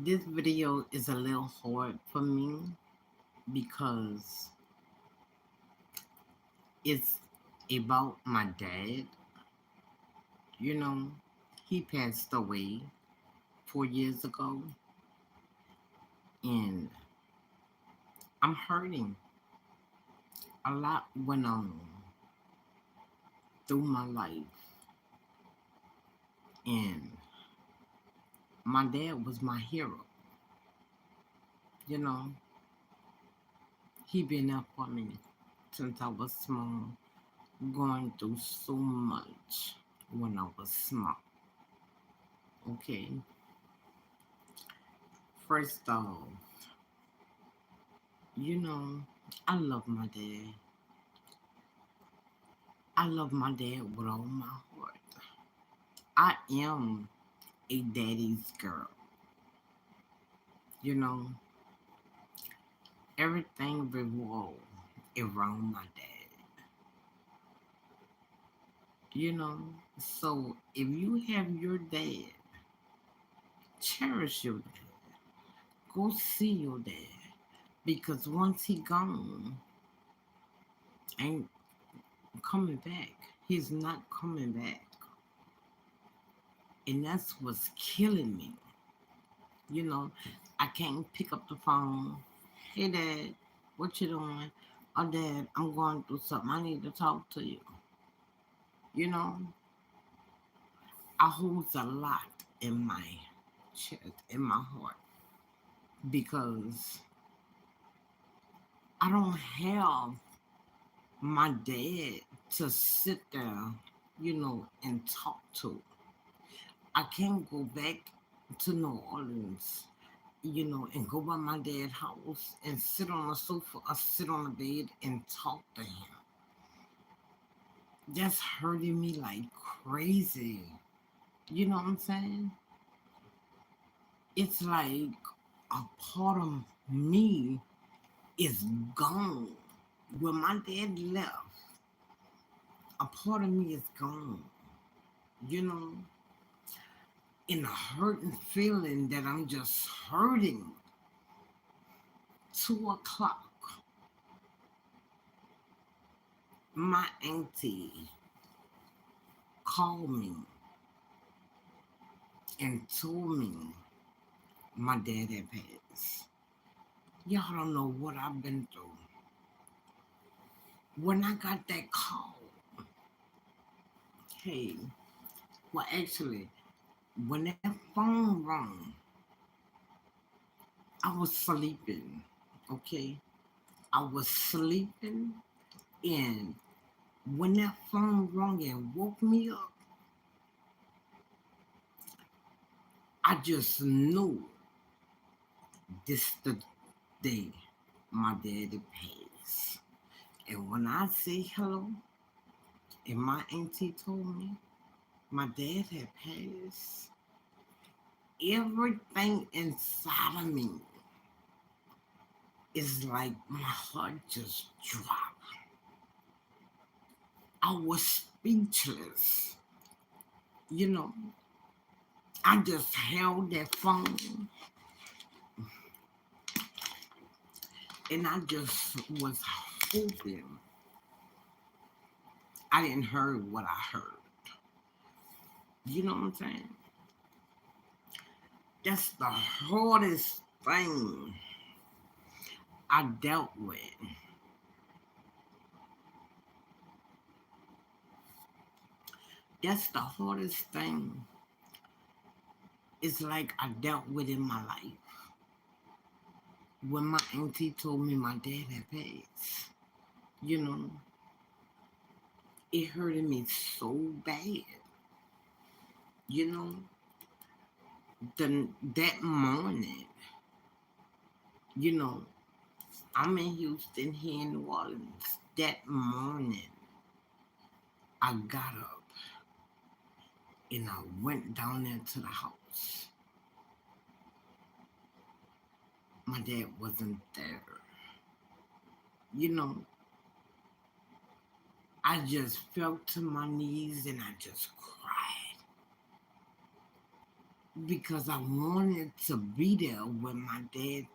This video is a little hard for me because it's about my dad. You know, he passed away 4 years ago, and I'm hurting. A lot went on through my life, and my dad was my hero. You know, he been there for me since I was small, going through so much when I was small. Okay, first off, you know, I love my dad. I love my dad with all my heart. I am a daddy's girl. You know, everything revolves around my dad. You know, so if you have your dad, cherish your dad. Go see your dad. Because once he gone, ain't coming back. He's not coming back. And that's what's killing me. You know, I can't pick up the phone. Hey, Dad, what you doing? Oh, Dad, I'm going through something. I need to talk to you. You know, I hold a lot in my chest, in my heart, because I don't have my dad to sit there, and talk to. I can't go back to New Orleans, and go by my dad's house and sit on the sofa or sit on the bed and talk to him. That's hurting me like crazy. You know what I'm saying? It's like a part of me is gone. When my dad left, a part of me is gone. You know, in a hurting feeling that I'm just hurting. 2 o'clock, my auntie called me and told me my dad had passed. Y'all don't know what I've been through. When I got that call, hey, well, actually, when that phone rang, I was sleeping, okay? I was sleeping, and when that phone rang and woke me up, I just knew this the day my daddy passed. And when I say hello, and my auntie told me my dad had passed, everything inside of me is like my heart just dropped. I was speechless. You know, I just held that phone and I just was hoping I didn't hear what I heard. You know what I'm saying? That's the hardest thing I dealt with. That's the hardest thing it's like I dealt with in my life. When my auntie told me my dad had passed, you know, it hurted me so bad. You know, that morning, you know, I'm in Houston here in New Orleans. That morning, I got up and I went down there to the house. My dad wasn't there. You know, I just fell to my knees and I just cried. because I wanted to be there when my dad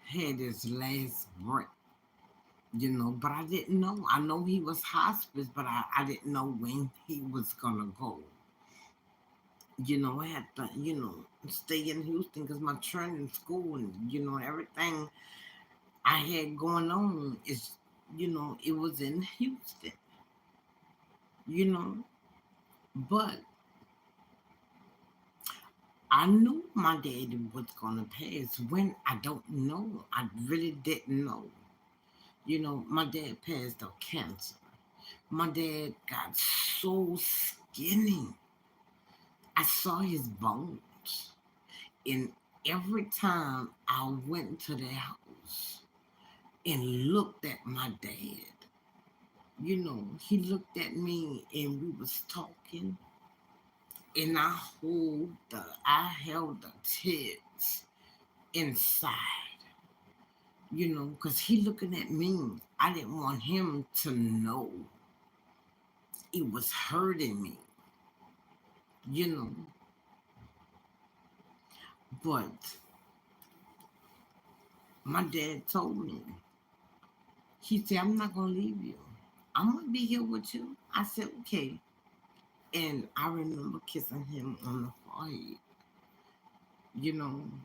had his last breath, but I didn't know. I know he was hospice, but I didn't know when he was gonna go. I had to, stay in Houston because my training school and, everything I had going on is, it was in Houston, you know, but I knew my daddy was gonna pass. When, I don't know. I really didn't know. My dad passed of cancer. My dad got so skinny. I saw his bones. And every time I went to the house and looked at my dad, he looked at me and we was talking, and I held the tears inside, because he looking at me. I didn't want him to know it was hurting me, you know. But my dad told me, he said, I'm not gonna leave you. I'm gonna be here with you. I said, okay. And I remember kissing him on the forehead.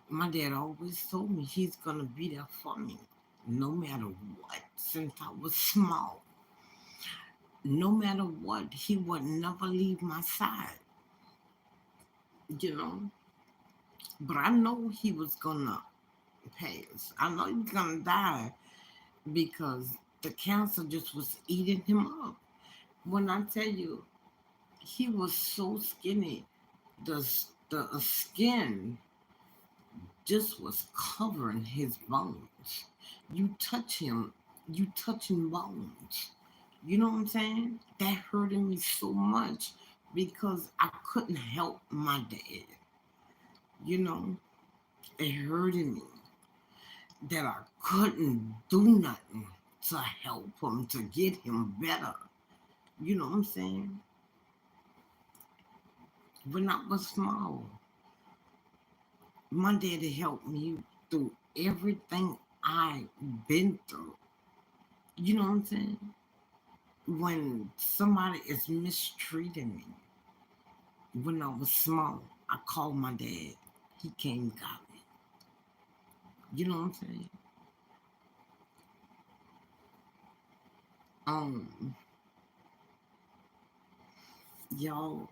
My dad always told me he's gonna be there for me, no matter what, since I was small. No matter what, he would never leave my side, you know. But I know he was gonna pass. I know he was gonna die because the cancer just was eating him up. When I tell you, he was so skinny, the skin just was covering his bones. You touch him, you touching bones. You know what I'm saying? That hurted me so much because I couldn't help my dad. You know, it hurted me that I couldn't do nothing to help him, to get him better. You know what I'm saying? When I was small, my daddy helped me through everything I've been through. You know what I'm saying? When somebody is mistreating me, when I was small, I called my dad. He came and got me. You know what I'm saying? Um, y'all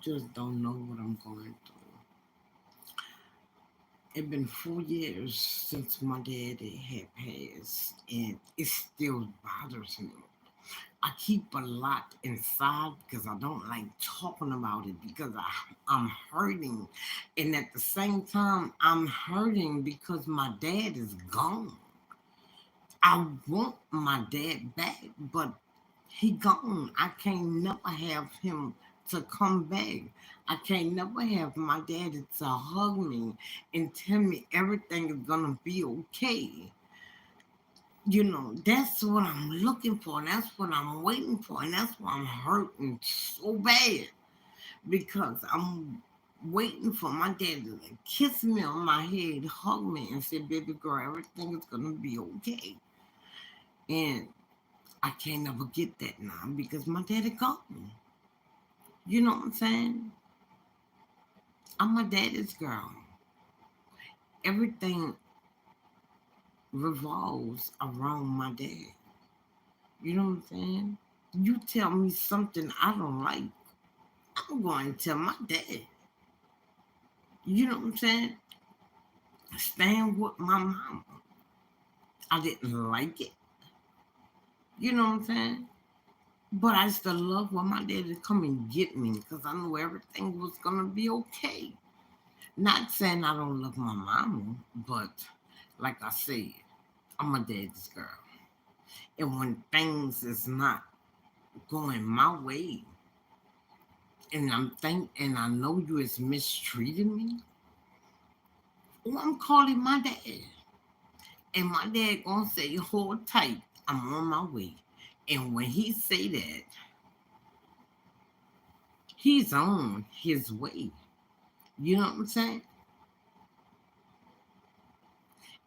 just don't know what I'm going through. It's been 4 years since my daddy had passed, and it still bothers me. I keep a lot inside because I don't like talking about it because I'm hurting. And at the same time, I'm hurting because my dad is gone. I want my dad back, but he gone. I can't never have him to come back. I can't never have my daddy to hug me and tell me everything is gonna be okay. That's what I'm looking for. And that's what I'm waiting for. And that's why I'm hurting so bad. Because I'm waiting for my dad to kiss me on my head, hug me, and say, baby girl, everything is going to be okay. And I can't ever get that now because my daddy gone. You know what I'm saying? I'm my daddy's girl. Everything revolves around my dad. You know what I'm saying? You tell me something I don't like, I'm going to tell my dad. You know what I'm saying? Staying with my mama. I didn't like it. You know what I'm saying? But I still love when my dad would come and get me because I knew everything was going to be okay. Not saying I don't love my mama, but like I said, I'm a daddy's girl. And when things is not going my way, and I know you is mistreating me, oh, I'm calling my dad. And my dad gonna say, hold tight, I'm on my way. And when he say that, he's on his way. You know what I'm saying?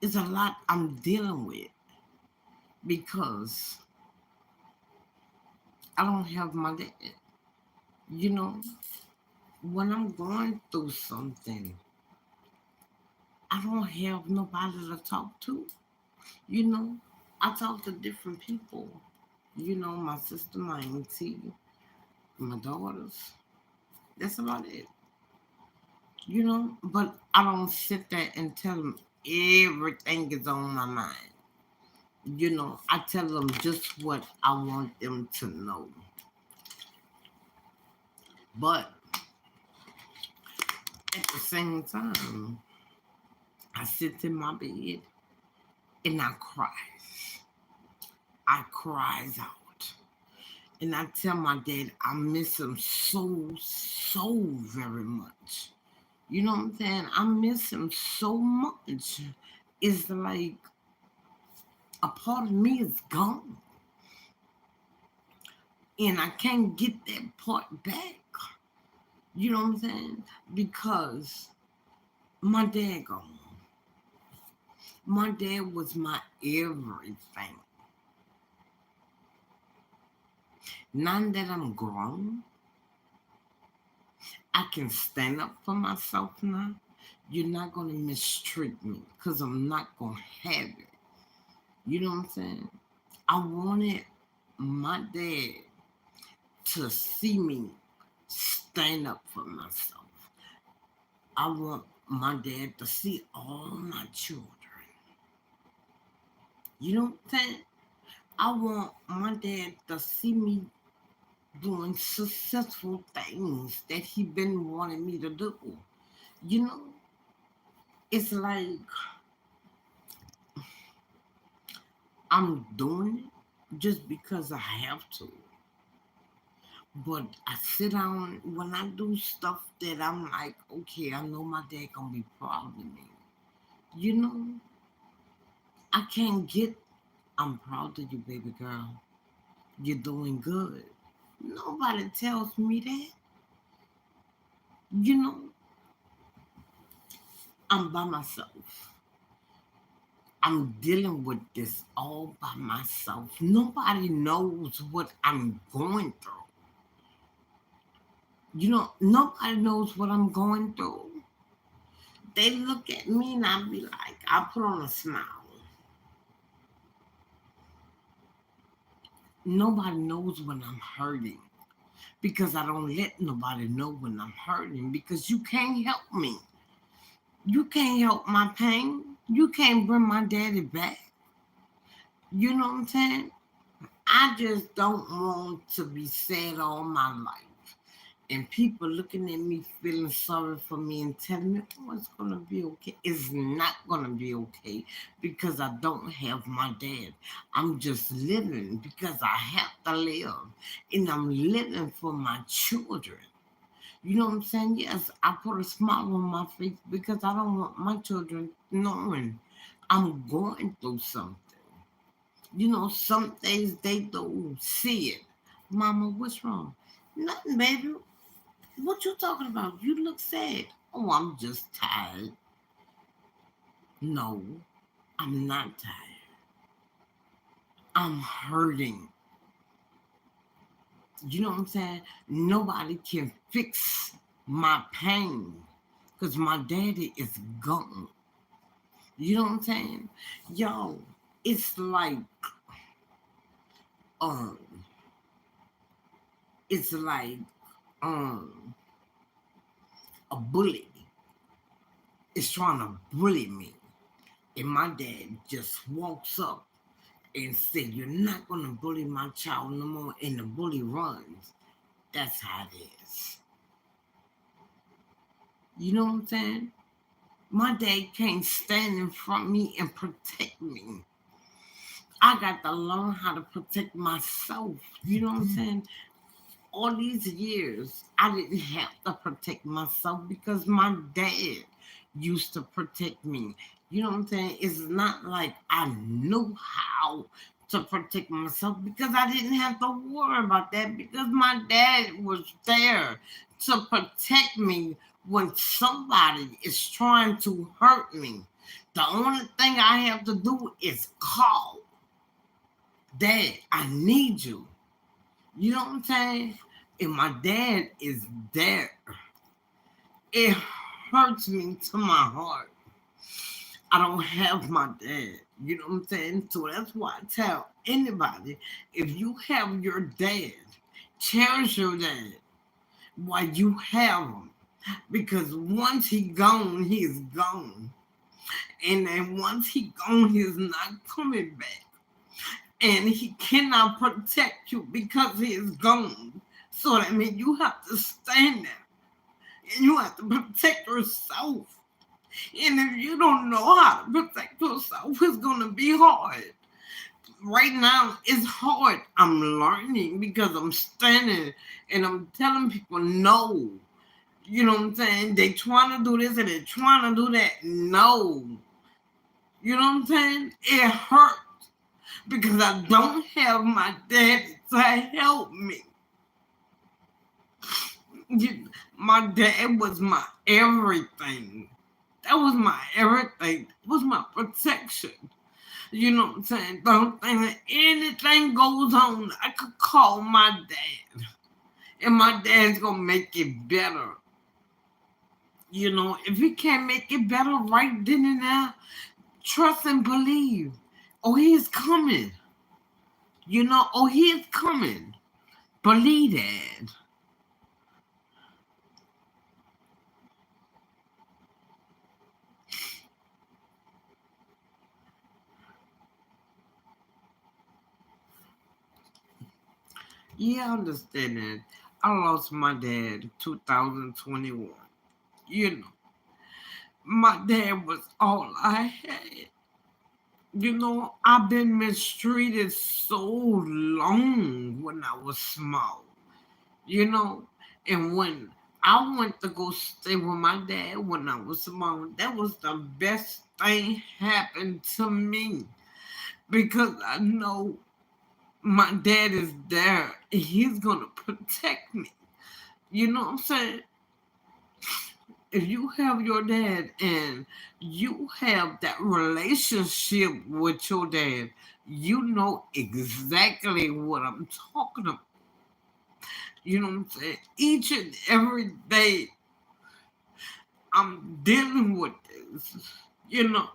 It's a lot I'm dealing with because I don't have my dad. You know, when I'm going through something, I don't have nobody to talk to. You know, I talk to different people. You know, my sister, my auntie, my daughters. That's about it. You know, but I don't sit there and tell them everything is on my mind. You know, I tell them just what I want them to know. But at the same time, I sit in my bed and I cry. I cries out. And I tell my dad I miss him so very much. You know what I'm saying? I miss him so much. It's like a part of me is gone. And I can't get that part back. You know what I'm saying? Because my dad gone. My dad was my everything. Now that I'm grown, I can stand up for myself now. You're not going to mistreat me because I'm not going to have it. You know what I'm saying? I wanted my dad to see me stand up for myself. I want my dad to see all my children. You know what I'm saying? I want my dad to see me doing successful things that he been wanting me to do. You know, it's like I'm doing it just because I have to. But I sit down when I do stuff that I'm like, okay, I know my dad gonna be proud of me. You know, I can't get. I'm proud of you, baby girl. You're doing good. Nobody tells me that. You know, I'm by myself. I'm dealing with this all by myself. Nobody knows what I'm going through. You know, nobody knows what I'm going through. They look at me and I be like, I put on a smile. Nobody knows when I'm hurting because I don't let nobody know when I'm hurting because you can't help me. You can't help my pain. You can't bring my daddy back. You know what I'm saying? I just don't want to be sad all my life. And people looking at me feeling sorry for me and telling me, oh, it's going to be okay. It's not going to be okay because I don't have my dad. I'm just living because I have to live. And I'm living for my children. You know what I'm saying? Yes, I put a smile on my face because I don't want my children knowing I'm going through something. You know, some days they don't see it. Mama, what's wrong? Nothing, baby. What you talking about? You look sad. Oh, I'm just tired. No, I'm not tired. I'm hurting. You know what I'm saying? Nobody can fix my pain because my daddy is gone. You know what I'm saying? Yo, it's like, um, it's like, um, a bully is trying to bully me. And my dad just walks up and said, you're not going to bully my child no more. And the bully runs. That's how it is. You know what I'm saying? My dad can't stand in front of me and protect me. I got to learn how to protect myself. You know what I'm saying? All these years, I didn't have to protect myself because my dad used to protect me. You know what I'm saying? It's not like I knew how to protect myself because I didn't have to worry about that because my dad was there to protect me When somebody is trying to hurt me, the only thing I have to do is call. Dad, I need you. You know what I'm saying? And my dad is there. It hurts me to my heart. I don't have my dad. You know what I'm saying? So that's why I tell anybody, if you have your dad, cherish your dad while you have him. Because once he gone, he's gone. And then once he gone, he's not coming back. And he cannot protect you because he is gone. So that means you have to stand there and you have to protect yourself. And if you don't know how to protect yourself, it's gonna be hard. Right now, it's hard. I'm learning because I'm standing and I'm telling people no. You know what I'm saying? They trying to do this and they trying to do that. No. You know what I'm saying? It hurts because I don't have my daddy to help me. My dad was my everything. That was my everything. That was my protection. You know what I'm saying? Don't think that anything goes on, I could call my dad. And my dad's gonna make it better. You know, if he can't make it better right then and there, trust and believe. Oh, he's coming. You know, oh, he's coming. Believe that. Yeah, I understand that. I lost my dad in 2021. You know, my dad was all I had. You know, I've been mistreated so long when I was small. You know, and when I went to go stay with my dad when I was small, that was the best thing happened to me because I know my dad is there and he's gonna protect me. You know what I'm saying? If you have your dad and you have that relationship with your dad, you know exactly what I'm talking about. You know what I'm saying? Each and every day, I'm dealing with this. You know,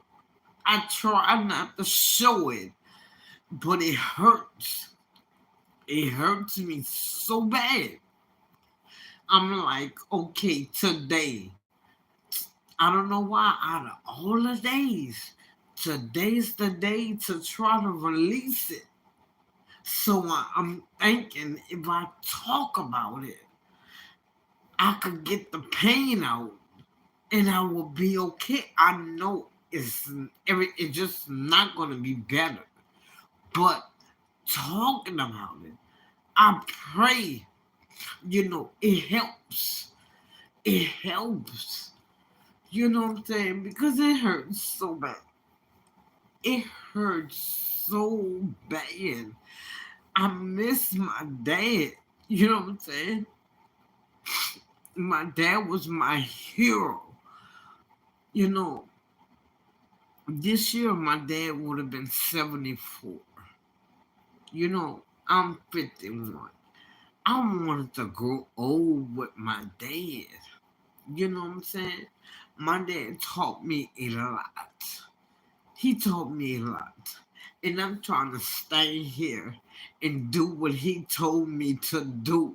I try not to show it, but it hurts. It hurts me so bad. I'm like, okay, today, I don't know why, out of all the days, today's the day to try to release it. So I'm thinking if I talk about it, I could get the pain out and I will be okay. I know it's just not gonna be better. But talking about it, I pray, you know, it helps. It helps. You know what I'm saying? Because it hurts so bad. It hurts so bad. I miss my dad. You know what I'm saying? My dad was my hero. You know, this year my dad would have been 74. You know, I'm 51. I wanted to grow old with my dad. You know what I'm saying? My dad taught me a lot. He taught me a lot. And I'm trying to stay here and do what he told me to do.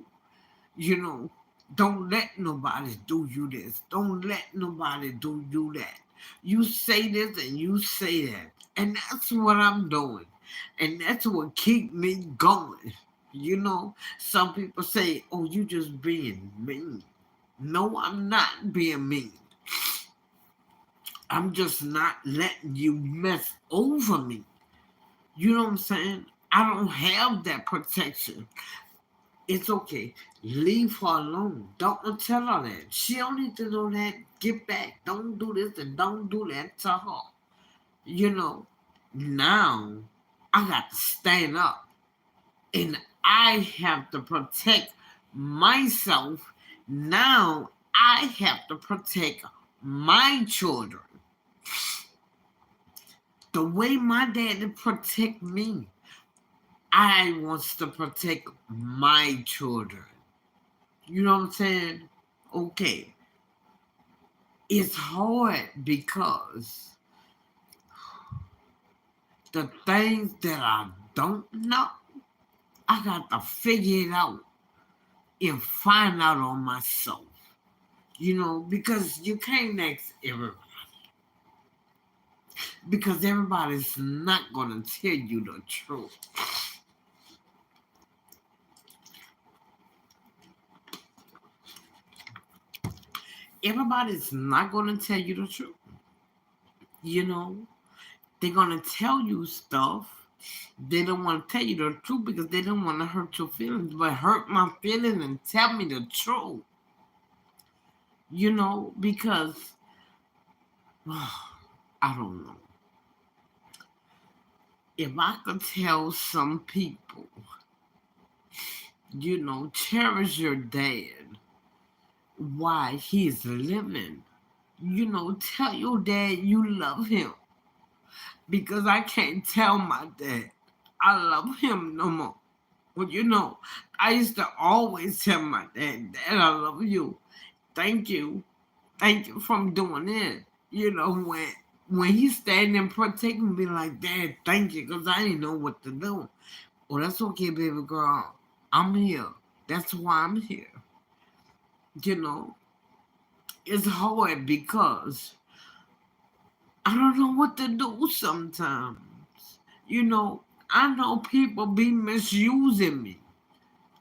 You know, don't let nobody do you this. Don't let nobody do you that. You say this and you say that. And that's what I'm doing. And that's what keep me going. You know, some people say, oh, you just being mean. No, I'm not being mean. I'm just not letting you mess over me. You know what I'm saying? I don't have that protection. It's okay. Leave her alone. Don't tell her that. She don't need to know that. Get back. Don't do this and don't do that to her. You know, now I got to stand up and I have to protect myself now I have to protect my children the way my daddy protect me. I wants to protect my children. You know what I'm saying? Okay. It's hard because the things that I don't know, I got to figure it out and find out on myself. Because you can't ask everybody. Because everybody's not going to tell you the truth. Everybody's not going to tell you the truth. You know, they're going to tell you stuff. They don't want to tell you the truth because they don't want to hurt your feelings, but hurt my feelings and tell me the truth. Because I don't know. If I could tell some people, cherish your dad while he's living. Tell your dad you love him. Because I can't tell my dad I love him no more. But I used to always tell my dad, Dad, I love you. Thank you. Thank you for doing it. When he's standing and protecting me like, Dad, thank you, because I didn't know what to do. Oh, that's okay, baby girl. I'm here. That's why I'm here. You know, it's hard because I don't know what to do sometimes. I know people be misusing me.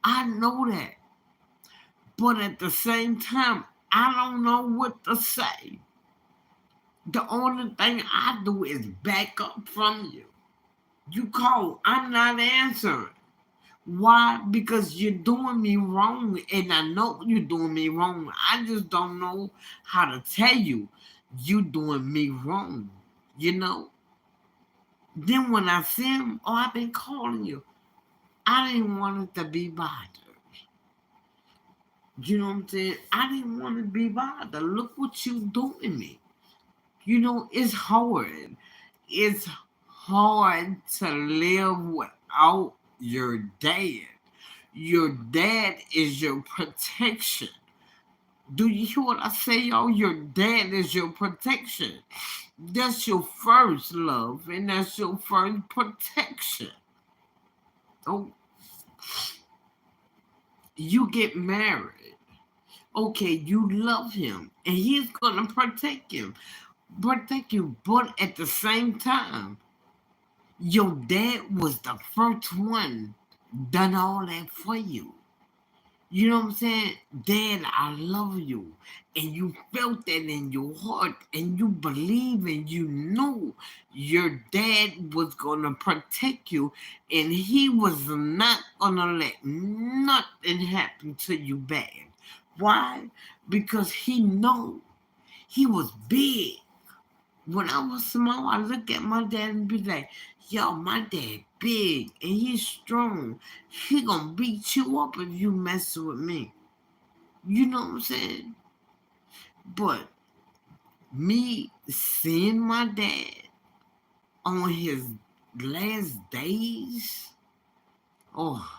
I know that. But at the same time, I don't know what to say. The only thing I do is back up from you. You call, I'm not answering. Why? Because you're doing me wrong, and I know you're doing me wrong. I just don't know how to tell you you're doing me wrong. You know? Then when I see him, oh, I've been calling you. I didn't want it to be bothered. You know what I'm saying? I didn't want to be bothered. Look what you doing me. It's hard. It's hard to live without your dad. Your dad is your protection. Do you hear what I say, y'all? Your dad is your protection. That's your first love, and that's your first protection. Oh, you get married. Okay, you love him, and he's gonna protect you. But at the same time, your dad was the first one done all that for you. You know what I'm saying? Dad, I love you. And you felt that in your heart and you believe and you knew your dad was going to protect you and he was not going to let nothing happen to you bad. Why? Because he know he was big. When I was small, I look at my dad and be like, yo, my dad big and he's strong. He gonna beat you up if you mess with me. You know what I'm saying? But me seeing my dad on his last days, oh,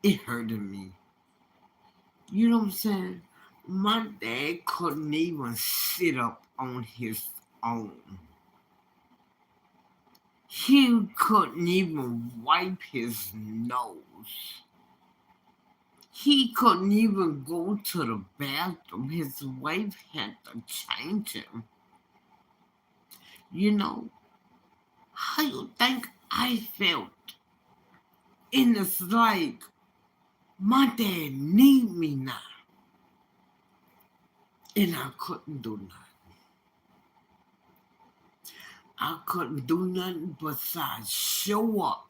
it hurted me. You know what I'm saying? My dad couldn't even sit up on his own. He couldn't even wipe his nose. He couldn't even go to the bathroom. His wife had to change him. How you think I felt? And it's like, my dad need me now. And I couldn't do nothing. I couldn't do nothing besides show up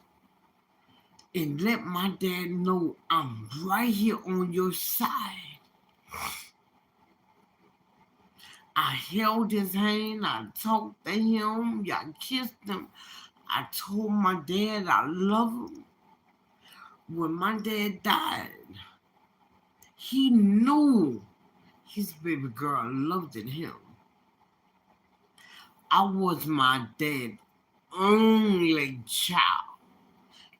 and let my dad know I'm right here on your side. I held his hand, I talked to him, I kissed him. I told my dad I love him. When my dad died, he knew His baby girl looked at him. I was my dad's only child.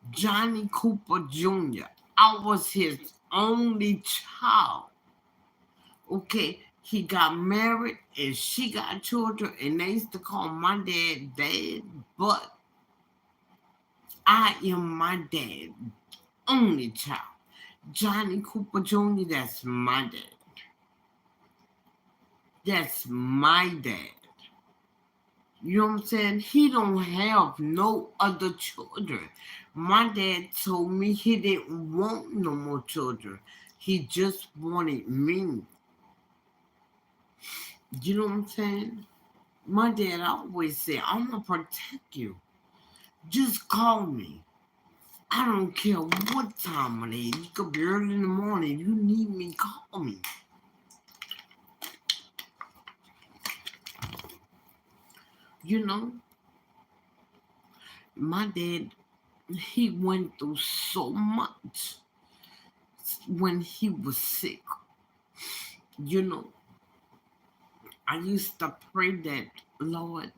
Johnny Cooper Jr. I was his only child. Okay, he got married and she got children, and they used to call my dad dad, but I am my dad's only child. Johnny Cooper Jr., that's my dad. That's my dad. You know what I'm saying? He don't have no other children. My dad told me he didn't want no more children. He just wanted me. You know what I'm saying? My dad always said, I'm gonna protect you. Just call me. I don't care what time of day. You could be early in the morning. You need me, call me. You know, my dad, he went through so much when he was sick. You know, I used to pray that, Lord,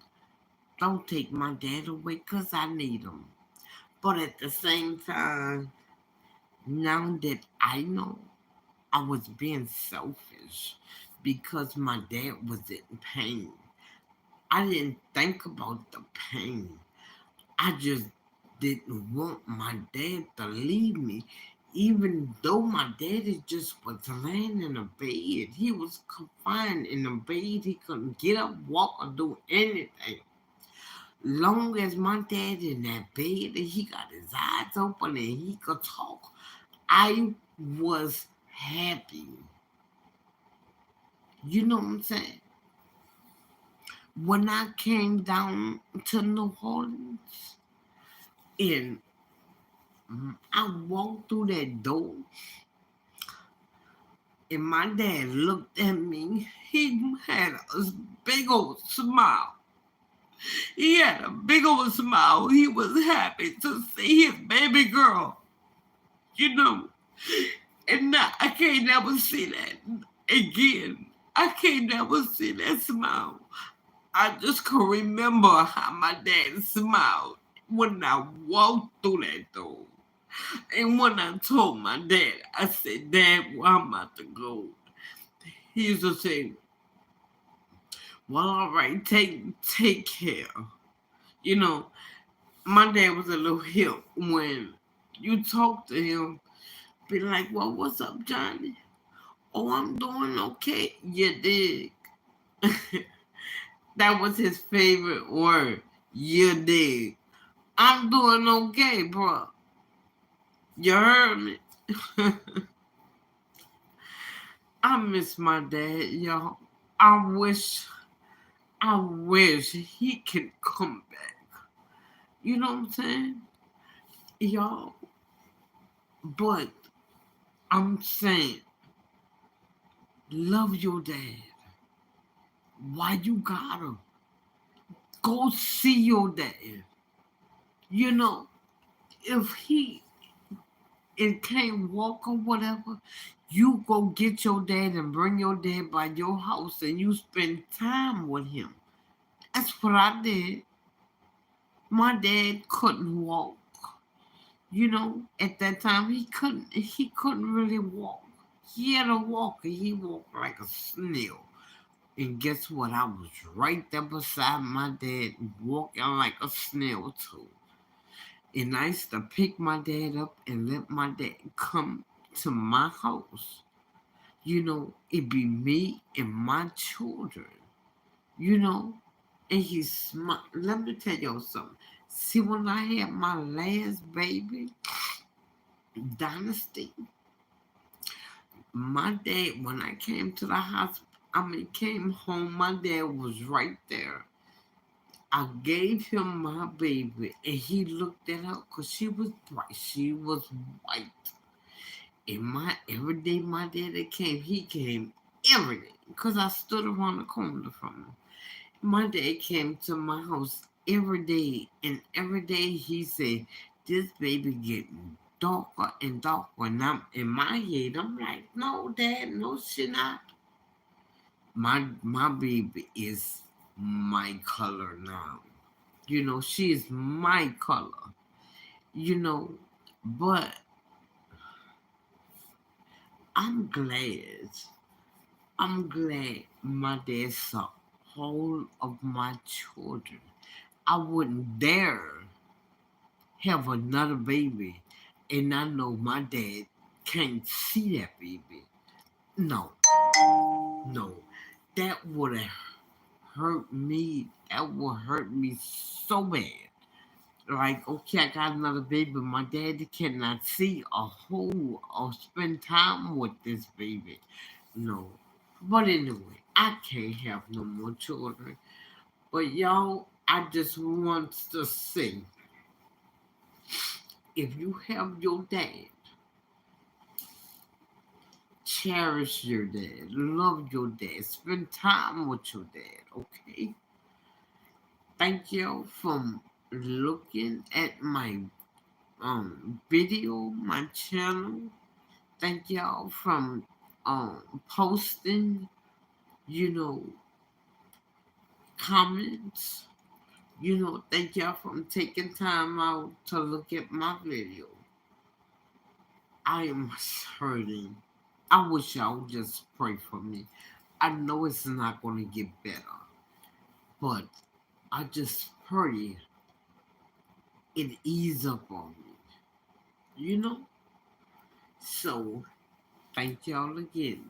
don't take my dad away because I need him. But at the same time, now that I know I was being selfish because my dad was in pain, I didn't think about the pain. I just didn't want my dad to leave me, even though my daddy just was laying in a bed. He was confined in a bed. He couldn't get up, walk, or do anything. Long as my dad in that bed and he got his eyes open and he could talk, I was happy. You know what I'm saying? When I came down to New Orleans and I walked through that door and my dad looked at me, he had a big old smile. He had a big old smile. He was happy to see his baby girl, you know. And now I can't never see that again. I can't never see that smile. I just can remember how my dad smiled when I walked through that door. And when I told my dad, I said, Dad, where I'm about to go. He used to say, well, all right, take care. You know, my dad was a little hip when you talk to him, be like, well, what's up, Johnny? Oh, I'm doing okay. You dig? That was his favorite word. You dig? I'm doing okay, bro. You heard me? I miss my dad, y'all. I wish he could come back. You know what I'm saying? Y'all. But I'm saying, love your dad. Why you gotta? Go see your dad. You know, if he and can't walk or whatever, you go get your dad and bring your dad by your house and you spend time with him. That's what I did. My dad couldn't walk. You know, at that time he couldn't really walk. He had a walker, he walked like a snail. And guess what? I was right there beside my dad, walking like a snail too. And I used to pick my dad up and let my dad come to my house. You know, it be me and my children. You know, and he's smart. Let me tell y'all something. See, when I had my last baby, Dynasty, my dad, when I came to the hospital, came home, my dad was right there. I gave him my baby, and he looked at her because she was bright. She was white. And every day my daddy came, he came every day because I stood around the corner from him. My dad came to my house every day, and every day he said, "This baby getting darker and darker." And I'm in my head, I'm like, "No, Dad, no, she not." My baby is my color now. She is my color. You know, but I'm glad. I'm glad my dad saw all of my children. I wouldn't dare have another baby, and I know my dad can't see that baby. No, no, that would have hurt me. That would hurt me so bad. Like, okay, I got another baby. My daddy cannot see a whole or spend time with this baby. No. But anyway, I can't have no more children. But y'all, I just want to say, if you have your dad, cherish your dad, love your dad, spend time with your dad, okay? Thank y'all for looking at my video, my channel. Thank y'all from posting, you know, comments. Thank y'all for taking time out to look at my video. I am hurting. I wish y'all would just pray for me. I know it's not gonna get better, but I just pray it ease up on me. You know? So thank y'all again.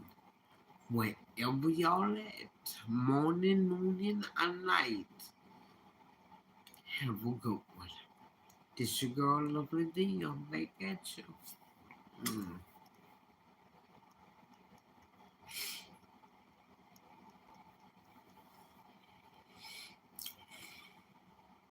Wherever y'all at, morning, noon, and night, have a good one. This your girl, Lovely D. I'm back at you.